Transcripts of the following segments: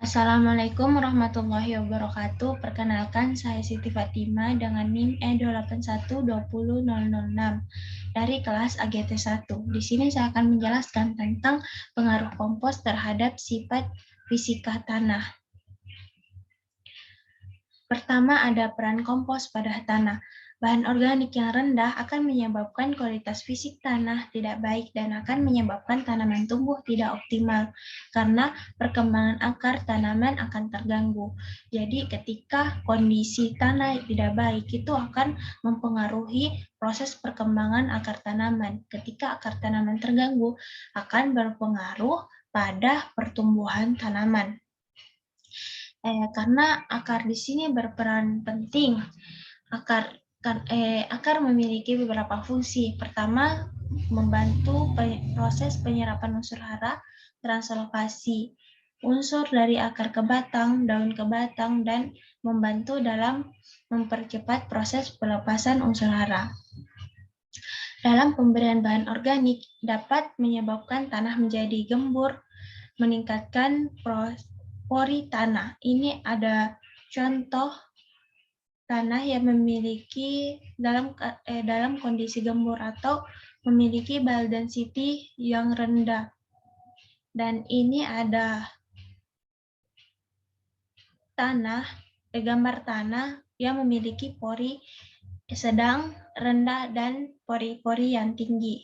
Assalamualaikum warahmatullahi wabarakatuh. Perkenalkan, saya Siti Fatima dengan NIM E281200006 dari kelas AGT 1. Di sini saya akan menjelaskan tentang pengaruh kompos terhadap sifat fisika tanah. Pertama, ada peran kompos pada tanah. Bahan organik yang rendah akan menyebabkan kualitas fisik tanah tidak baik dan akan menyebabkan tanaman tumbuh tidak optimal karena perkembangan akar tanaman akan terganggu. Jadi ketika kondisi tanah tidak baik itu akan mempengaruhi proses perkembangan akar tanaman. Ketika akar tanaman terganggu akan berpengaruh pada pertumbuhan tanaman. Karena akar di sini berperan penting. Akar memiliki beberapa fungsi. Pertama, membantu proses penyerapan unsur hara, translokasi unsur dari akar ke batang, daun ke batang, dan membantu dalam mempercepat proses pelepasan unsur hara. Dalam pemberian bahan organik dapat menyebabkan tanah menjadi gembur, meningkatkan pori tanah. Ini ada contoh tanah yang memiliki dalam kondisi gembur atau memiliki Bile density yang rendah. Dan ini ada gambar tanah yang memiliki pori sedang, rendah, dan pori-pori yang tinggi.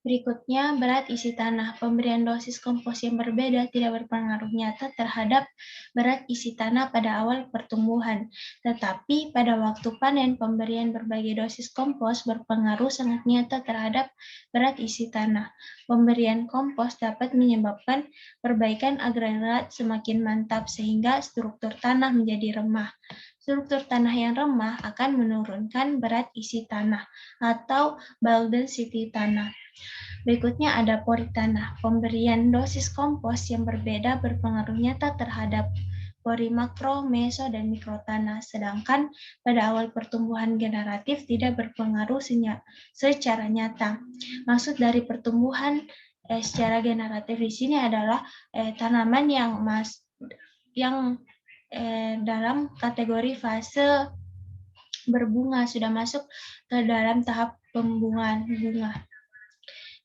Berikutnya, berat isi tanah. Pemberian dosis kompos yang berbeda tidak berpengaruh nyata terhadap berat isi tanah pada awal pertumbuhan. Tetapi pada waktu panen, pemberian berbagai dosis kompos berpengaruh sangat nyata terhadap berat isi tanah. Pemberian kompos dapat menyebabkan perbaikan agregat semakin mantap sehingga struktur tanah menjadi remah. Struktur tanah yang remah akan menurunkan berat isi tanah atau Bile density tanah. Berikutnya ada pori tanah. Pemberian dosis kompos yang berbeda berpengaruh nyata terhadap pori makro, meso, dan mikro tanah. Sedangkan pada awal pertumbuhan generatif tidak berpengaruh secara nyata. Maksud dari pertumbuhan secara generatif di sini adalah tanaman yang dalam kategori fase berbunga sudah masuk ke dalam tahap pembungaan bunga.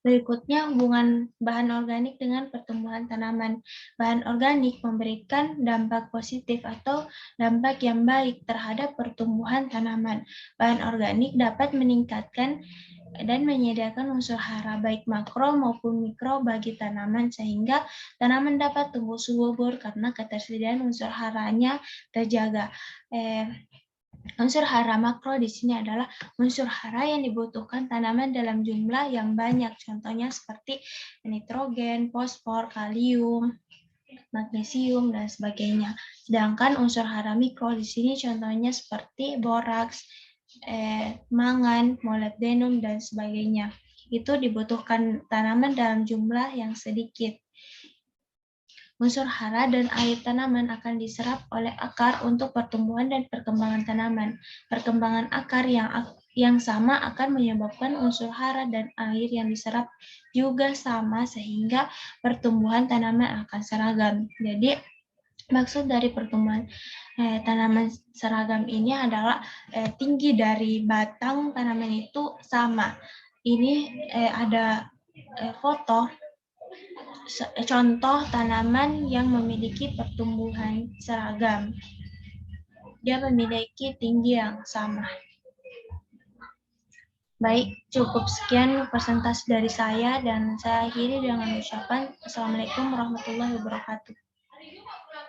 Berikutnya, hubungan bahan organik dengan pertumbuhan tanaman. Bahan organik memberikan dampak positif atau dampak yang baik terhadap pertumbuhan tanaman. Bahan organik dapat meningkatkan dan menyediakan unsur hara baik makro maupun mikro bagi tanaman sehingga tanaman dapat tumbuh subur karena ketersediaan unsur haranya terjaga. Unsur hara makro di sini adalah unsur hara yang dibutuhkan tanaman dalam jumlah yang banyak. Contohnya seperti nitrogen, fosfor, kalium, magnesium, dan sebagainya. Sedangkan unsur hara mikro di sini contohnya seperti boraks, mangan, molybdenum, dan sebagainya. Itu dibutuhkan tanaman dalam jumlah yang sedikit. Unsur hara dan air tanaman akan diserap oleh akar untuk pertumbuhan dan perkembangan tanaman. Perkembangan akar yang sama akan menyebabkan unsur hara dan air yang diserap juga sama sehingga pertumbuhan tanaman akan seragam. Jadi maksud dari pertumbuhan tanaman seragam ini adalah tinggi dari batang tanaman itu sama. Ini ada foto contoh tanaman yang memiliki pertumbuhan seragam. Dia memiliki tinggi yang sama. Baik, cukup sekian presentasi dari saya dan saya akhiri dengan ucapan Assalamualaikum warahmatullahi wabarakatuh.